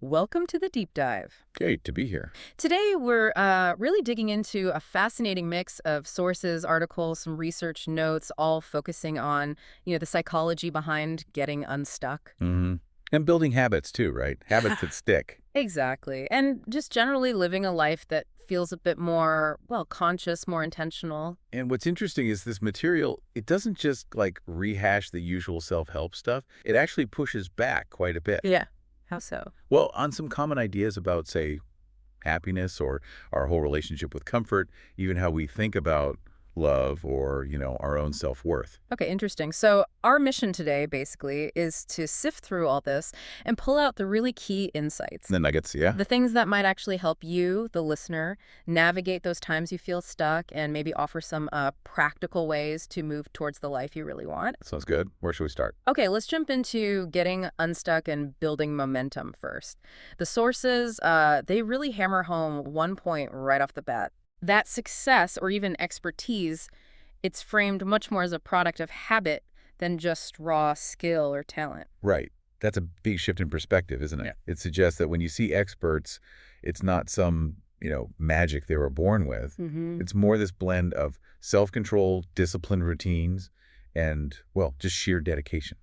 Welcome to the deep dive. Great to be here. Today, we're really digging into a fascinating mix of sources, articles, some research notes, all focusing on, the psychology behind getting unstuck. hmm And building habits too, right? Habits that stick. Exactly. And just generally living a life that feels a bit more, well, conscious, more intentional. And what's interesting is this material, it doesn't just like rehash the usual self-help stuff. It actually pushes back quite a bit. Yeah. How so? Well, on some common ideas about, say, happiness or our whole relationship with comfort, even how we think about love or, our own self-worth. Okay, interesting. So our mission today, basically, is to sift through all this and pull out the really key insights. The nuggets, yeah? The things that might actually help you, the listener, navigate those times you feel stuck and maybe offer some practical ways to move towards the life you really want. Sounds good. Where should we start? Okay, let's jump into getting unstuck and building momentum first. The sources, they really hammer home one point right off the bat. That success or even expertise, it's framed much more as a product of habit than just raw skill or talent. Right. That's a big shift in perspective, isn't it? Yeah. It suggests that when you see experts, it's not some, magic they were born with. Hmm. It's more this blend of self-control, disciplined routines, and, well, just sheer dedication,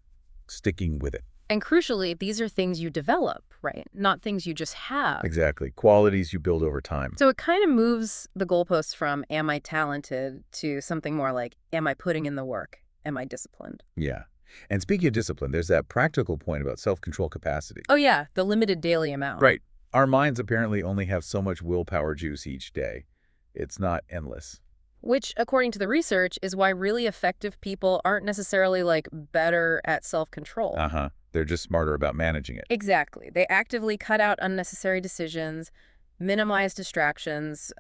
sticking with it. And crucially, these are things you develop, right? Not things you just have. Exactly. Qualities you build over time. So it kind of moves the goalposts from am I talented to something more like am I putting in the work? Am I disciplined? Yeah. And speaking of discipline, there's that practical point about self-control capacity. Oh yeah, the limited daily amount. Right. Our minds apparently only have so much willpower juice each day. It's not endless. Which, according to the research, is why really effective people aren't necessarily like better at self-control. Uh-huh. They're just smarter about managing it. Exactly. They actively cut out unnecessary decisions, minimize distractions,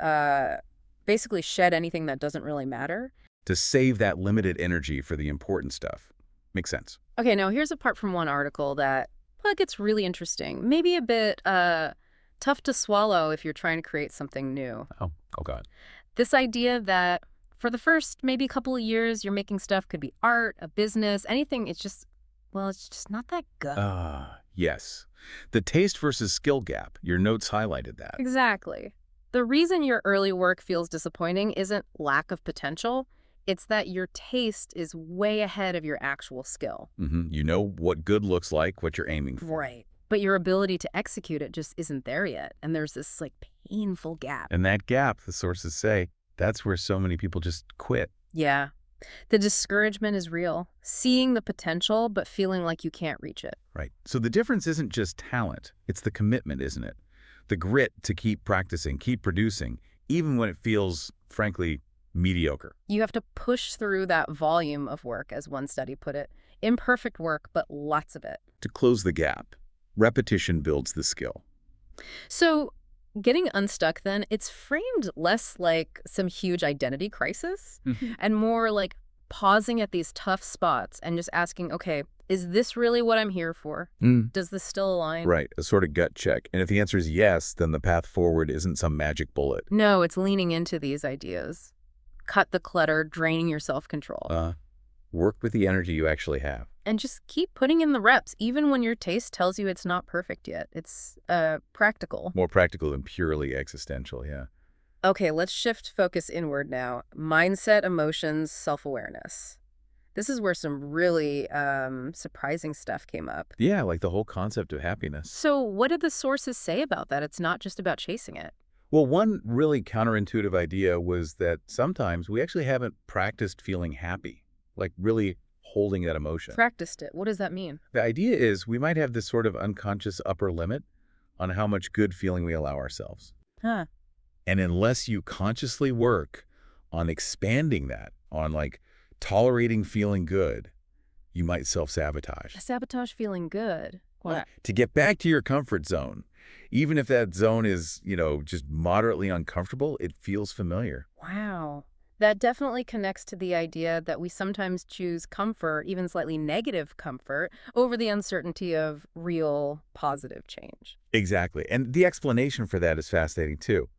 basically shed anything that doesn't really matter. To save that limited energy for the important stuff. Makes sense. Okay, now here's a part from one article that, well, it gets really interesting. Maybe a bit tough to swallow if you're trying to create something new. Oh God. This idea that for the first maybe couple of years, you're making stuff, could be art, a business, anything, it's just, well, it's just not that good. Yes. The taste versus skill gap. Your notes highlighted that. Exactly. The reason your early work feels disappointing isn't lack of potential. It's that your taste is way ahead of your actual skill. You know what good looks like, what you're aiming for. Right. But your ability to execute it just isn't there yet. And there's this like painful gap. And that gap, the sources say, that's where so many people just quit. Yeah. The discouragement is real. Seeing the potential, but feeling like you can't reach it. Right. So the difference isn't just talent. It's the commitment, isn't it? The grit to keep practicing, keep producing, even when it feels, frankly, mediocre. You have to push through that volume of work, as one study put it. Imperfect work, but lots of it. To close the gap, repetition builds the skill. So getting unstuck then, it's framed less like some huge identity crisis and more like pausing at these tough spots and just asking, okay, is this really what I'm here for? Does this still align? Right, a sort of gut check. And if the answer is yes, then the path forward isn't some magic bullet. No, it's leaning into these ideas. Cut the clutter, draining your self-control. Work with the energy you actually have. And just keep putting in the reps, even when your taste tells you it's not perfect yet. It's practical. More practical than purely existential, yeah. Okay, let's shift focus inward now. Mindset, emotions, self-awareness. This is where some really surprising stuff came up. Yeah, like the whole concept of happiness. So what did the sources say about that? It's not just about chasing it. Well, one really counterintuitive idea was that sometimes we actually haven't practiced feeling happy, like really holding that emotion. Practiced it. What does that mean? The idea is we might have this sort of unconscious upper limit on how much good feeling we allow ourselves. Huh. And unless you consciously work on expanding that, on like tolerating feeling good, you might self-sabotage. Sabotage feeling good. What? To get back to your comfort zone, even if that zone is, just moderately uncomfortable, it feels familiar. Wow. That definitely connects to the idea that we sometimes choose comfort, even slightly negative comfort, over the uncertainty of real positive change. Exactly. And the explanation for that is fascinating too.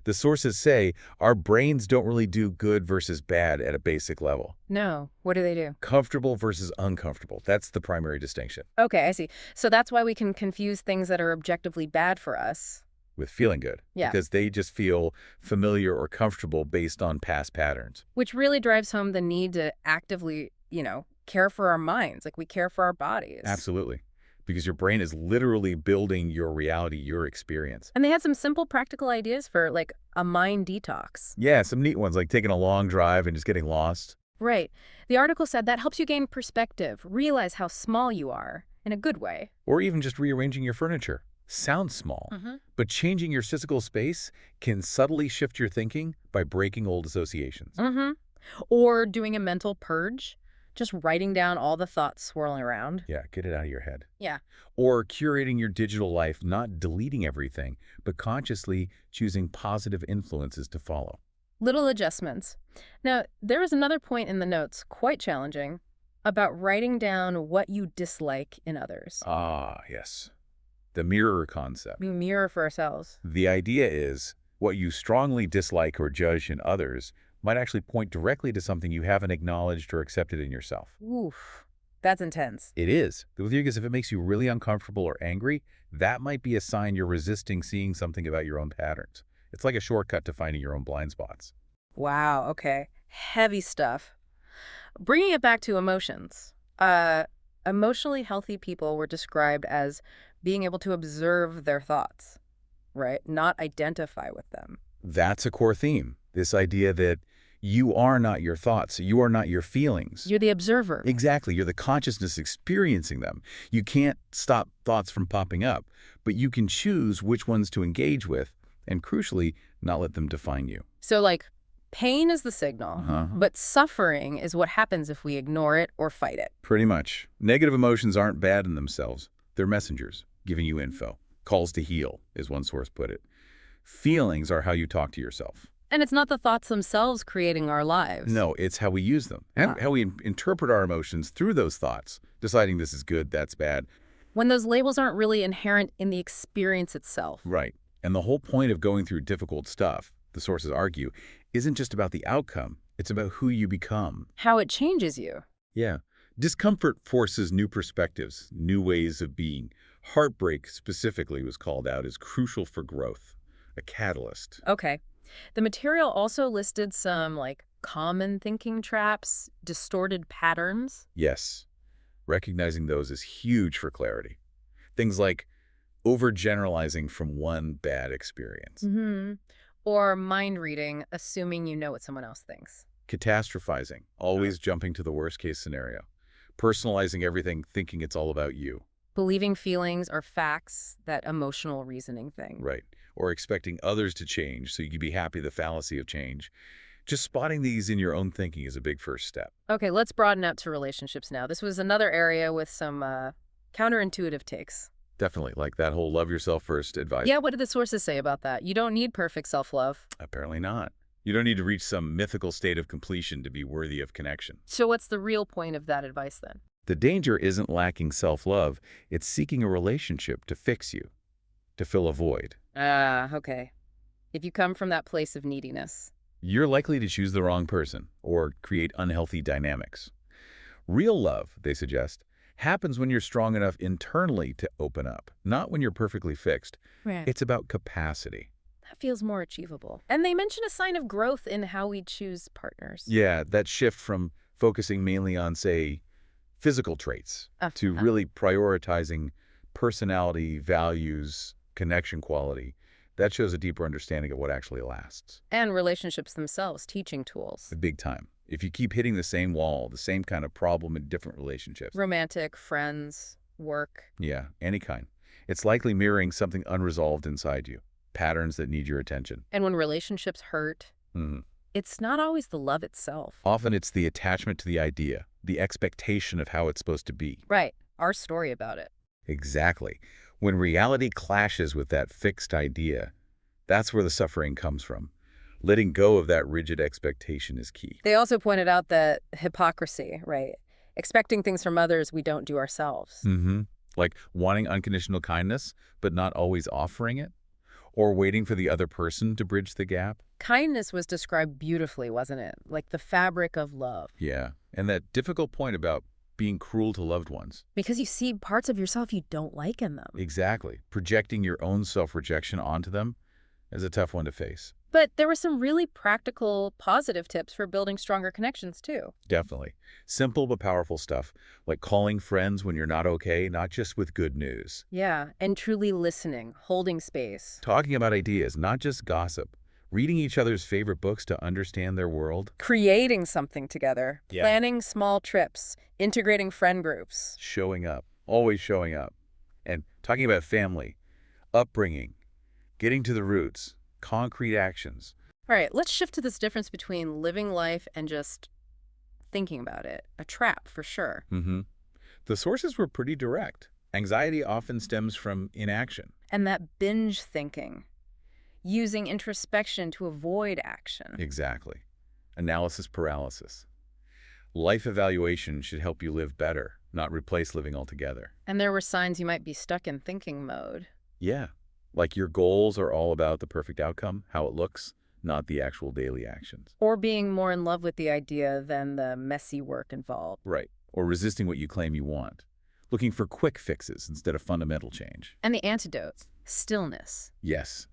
The sources say our brains don't really do good versus bad at a basic level. No. What do they do? Comfortable versus uncomfortable. That's the primary distinction Okay, I see. So that's why we can confuse things that are objectively bad for us. with feeling good, Yeah. because they just feel familiar or comfortable based on past patterns. Which really drives home the need to actively, care for our minds, like we care for our bodies. Absolutely. Because your brain is literally building your reality, your experience. And they had some simple practical ideas for, like, a mind detox. Yeah, some neat ones like taking a long drive and just getting lost. Right. The article said that helps you gain perspective, realize how small you are, in a good way. Or even just rearranging your furniture. Sounds small, Mm-hmm. but changing your physical space can subtly shift your thinking by breaking old associations. Mm-hmm. Or doing a mental purge, just writing down all the thoughts swirling around. Yeah, get it out of your head. Yeah. Or curating your digital life, not deleting everything, but consciously choosing positive influences to follow. Little adjustments. Now, there was another point in the notes, quite challenging, about writing down what you dislike in others. Ah, yes. The mirror concept. We mirror for ourselves. The idea is what you strongly dislike or judge in others might actually point directly to something you haven't acknowledged or accepted in yourself. Oof. That's intense. It is. The thing is, if it makes you really uncomfortable or angry, that might be a sign you're resisting seeing something about your own patterns. It's like a shortcut to finding your own blind spots. Wow, okay. Heavy stuff. Bringing it back to emotions. Emotionally healthy people were described as being able to observe their thoughts, right? Not identify with them. That's a core theme. This idea that you are not your thoughts, you are not your feelings. You're the observer. Exactly. You're the consciousness experiencing them. You can't stop thoughts from popping up, but you can choose which ones to engage with and, crucially, not let them define you. So, like, pain is the signal, but suffering is what happens if we ignore it or fight it. Pretty much. Negative emotions aren't bad in themselves. They're messengers, giving you info. Calls to heal, as one source put it. Feelings are how you talk to yourself. And it's not the thoughts themselves creating our lives. No, it's how we use them and how we interpret our emotions through those thoughts, deciding this is good, that's bad. When those labels aren't really inherent in the experience itself. Right. And the whole point of going through difficult stuff, the sources argue, isn't just about the outcome. It's about who you become. How it changes you. Yeah. Discomfort forces new perspectives, new ways of being. Heartbreak, specifically, was called out as crucial for growth, a catalyst. Okay. The material also listed some, like, common thinking traps, distorted patterns. Yes. Recognizing those is huge for clarity. Things like overgeneralizing from one bad experience. Mm-hmm. Or mind reading, assuming you know what someone else thinks. Catastrophizing, always jumping to the worst-case scenario. Personalizing everything, thinking it's all about you. Believing feelings are facts, that emotional reasoning thing. Right. Or expecting others to change so you can be happy, the fallacy of change. Just spotting these in your own thinking is a big first step. Okay, let's broaden out to relationships now. This was another area with some counterintuitive takes. Definitely, like that whole love yourself first advice. Yeah, what did the sources say about that? You don't need perfect self-love. Apparently not. You don't need to reach some mythical state of completion to be worthy of connection. So what's the real point of that advice then? The danger isn't lacking self-love, it's seeking a relationship to fix you, to fill a void. Ah, okay. If you come from that place of neediness. You're likely to choose the wrong person or create unhealthy dynamics. Real love, they suggest, happens when you're strong enough internally to open up, not when you're perfectly fixed. Right. It's about capacity. That feels more achievable. And they mention a sign of growth in how we choose partners. Yeah, that shift from focusing mainly on, say, physical traits to really prioritizing personality, values, connection quality, that shows a deeper understanding of what actually lasts. And relationships themselves, teaching tools. Big time. If you keep hitting the same wall, the same kind of problem in different relationships. Romantic, friends, work. Yeah, any kind. It's likely mirroring something unresolved inside you, patterns that need your attention. And when relationships hurt, it's not always the love itself. Often it's the attachment to the idea, the expectation of how it's supposed to be. Right. Our story about it. Exactly. When reality clashes with that fixed idea, that's where the suffering comes from. Letting go of that rigid expectation is key. They also pointed out that hypocrisy, right? Expecting things from others we don't do ourselves. Like wanting unconditional kindness, but not always offering it. or waiting for the other person to bridge the gap. Kindness was described beautifully, wasn't it? Like the fabric of love. Yeah, and that difficult point about being cruel to loved ones. Because you see parts of yourself you don't like in them. Exactly. Projecting your own self-rejection onto them is a tough one to face. But there were some really practical, positive tips for building stronger connections, too. Definitely. Simple but powerful stuff, like calling friends when you're not okay, not just with good news. Yeah, and truly listening, holding space. Talking about ideas, not just gossip. Reading each other's favorite books to understand their world. Creating something together. Yeah. Planning small trips. Integrating friend groups. Showing up. Always showing up. And talking about family, upbringing, getting to the roots, concrete actions. All right, let's shift to this difference between living life and just thinking about it. A trap, for sure. The sources were pretty direct. Anxiety often stems from inaction. And that binge thinking. Using introspection to avoid action. Exactly. Analysis paralysis. Life evaluation should help you live better, not replace living altogether. And there were signs you might be stuck in thinking mode. Yeah. Like your goals are all about the perfect outcome, how it looks, not the actual daily actions. Or being more in love with the idea than the messy work involved. Right. Or resisting what you claim you want. Looking for quick fixes instead of fundamental change. And the antidote, stillness. Yes.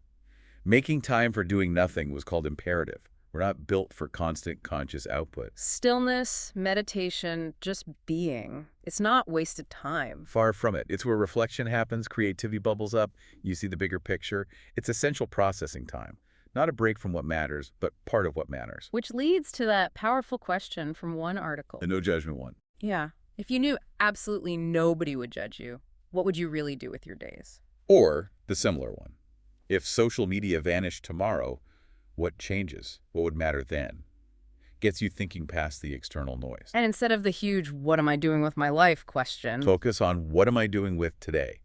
Making time for doing nothing was called imperative. We're not built for constant conscious output. Stillness, meditation, just being. It's not wasted time. Far from it. It's where reflection happens, creativity bubbles up, you see the bigger picture. It's essential processing time. Not a break from what matters, but part of what matters. Which leads to that powerful question from one article. The no judgment one. Yeah. If you knew absolutely nobody would judge you, what would you really do with your days? Or the similar one. If social media vanished tomorrow, what changes? What would matter then? Gets you thinking past the external noise. And instead of the huge, what am I doing with my life question, Focus on what am I doing with today?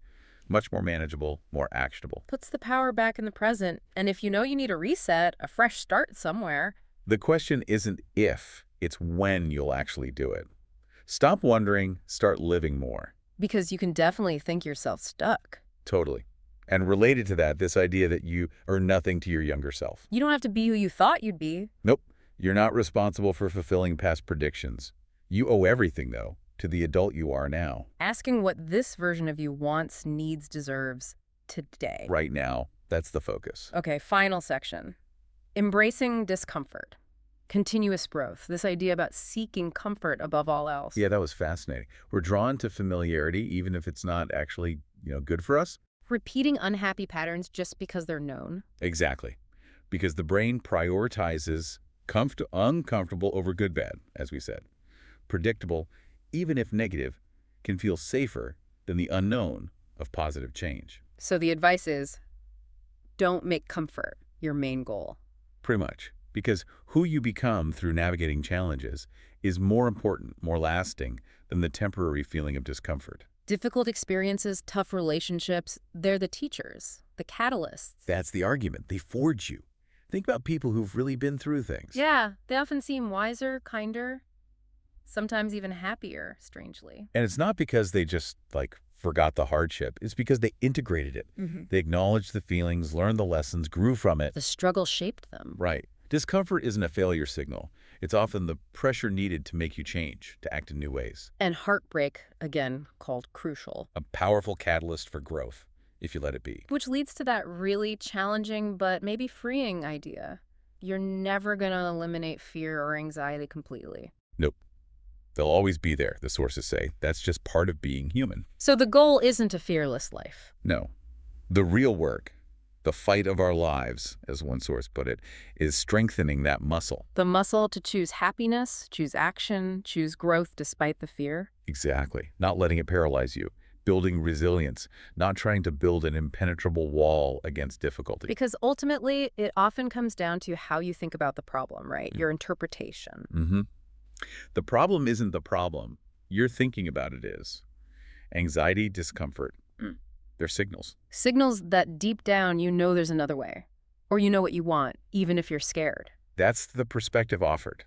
Much more manageable, more actionable. puts the power back in the present. And if you know you need a reset, a fresh start somewhere. The question isn't if, it's when you'll actually do it. Stop wondering, start living more. Because you can definitely think yourself stuck. Totally. And related to that, this idea that you are nothing to your younger self. You don't have to be who you thought you'd be. Nope. You're not responsible for fulfilling past predictions. You owe everything, though, to the adult you are now. Asking what this version of you wants, needs, deserves today. Right now, that's the focus. Okay, final section. Embracing discomfort. Continuous growth. This idea about seeking comfort above all else. Yeah, that was fascinating. We're drawn to familiarity, even if it's not actually, good for us. Repeating unhappy patterns just because they're known. Exactly. Because the brain prioritizes uncomfortable over good bad, as we said. Predictable, even if negative, can feel safer than the unknown of positive change. So the advice is, don't make comfort your main goal. Pretty much. Because who you become through navigating challenges is more important, more lasting than the temporary feeling of discomfort. Difficult experiences, tough relationships, they're the teachers, the catalysts. That's the argument. They forge you. Think about people who've really been through things. Yeah, they often seem wiser, kinder, sometimes even happier, strangely. And it's not because they just, forgot the hardship. It's because they integrated it. They acknowledged the feelings, learned the lessons, grew from it. The struggle shaped them. Right. Discomfort isn't a failure signal. It's often the pressure needed to make you change, to act in new ways. And heartbreak, again, called crucial. A powerful catalyst for growth, if you let it be. Which leads to that really challenging but maybe freeing idea. You're never going to eliminate fear or anxiety completely. Nope. They'll always be there, the sources say. That's just part of being human. So the goal isn't a fearless life. No. The real work, the fight of our lives, as one source put it, is strengthening that muscle. The muscle to choose happiness, choose action, choose growth despite the fear. Exactly. Not letting it paralyze you. Building resilience, not trying to build an impenetrable wall against difficulty. Because ultimately, it often comes down to how you think about the problem, right? Your interpretation. The problem isn't the problem. Your thinking about it is. Anxiety, discomfort. They're signals. Signals that deep down you know there's another way. Or you know what you want, even if you're scared. That's the perspective offered.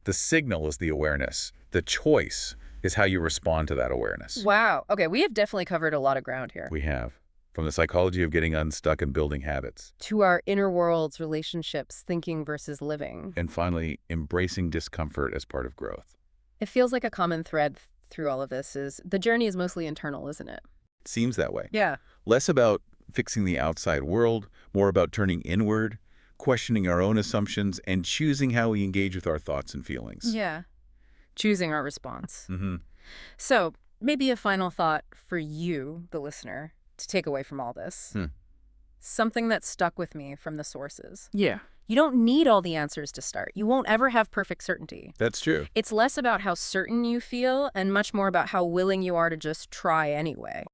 The signal is the awareness. The choice is how you respond to that awareness. Wow. Okay, we have definitely covered a lot of ground here. We have. From the psychology of getting unstuck and building habits. To our inner worlds, relationships, thinking versus living. And finally, embracing discomfort as part of growth. It feels like a common thread through all of this is the journey is mostly internal, isn't it? It seems that way. Yeah. Less about fixing the outside world, more about turning inward, questioning our own assumptions, and choosing how we engage with our thoughts and feelings. Yeah. Choosing our response. Mm-hmm. So, maybe a final thought for you, the listener, to take away from all this. Something that stuck with me from the sources. Yeah. You don't need all the answers to start. You won't ever have perfect certainty. That's true. It's less about how certain you feel and much more about how willing you are to just try anyway.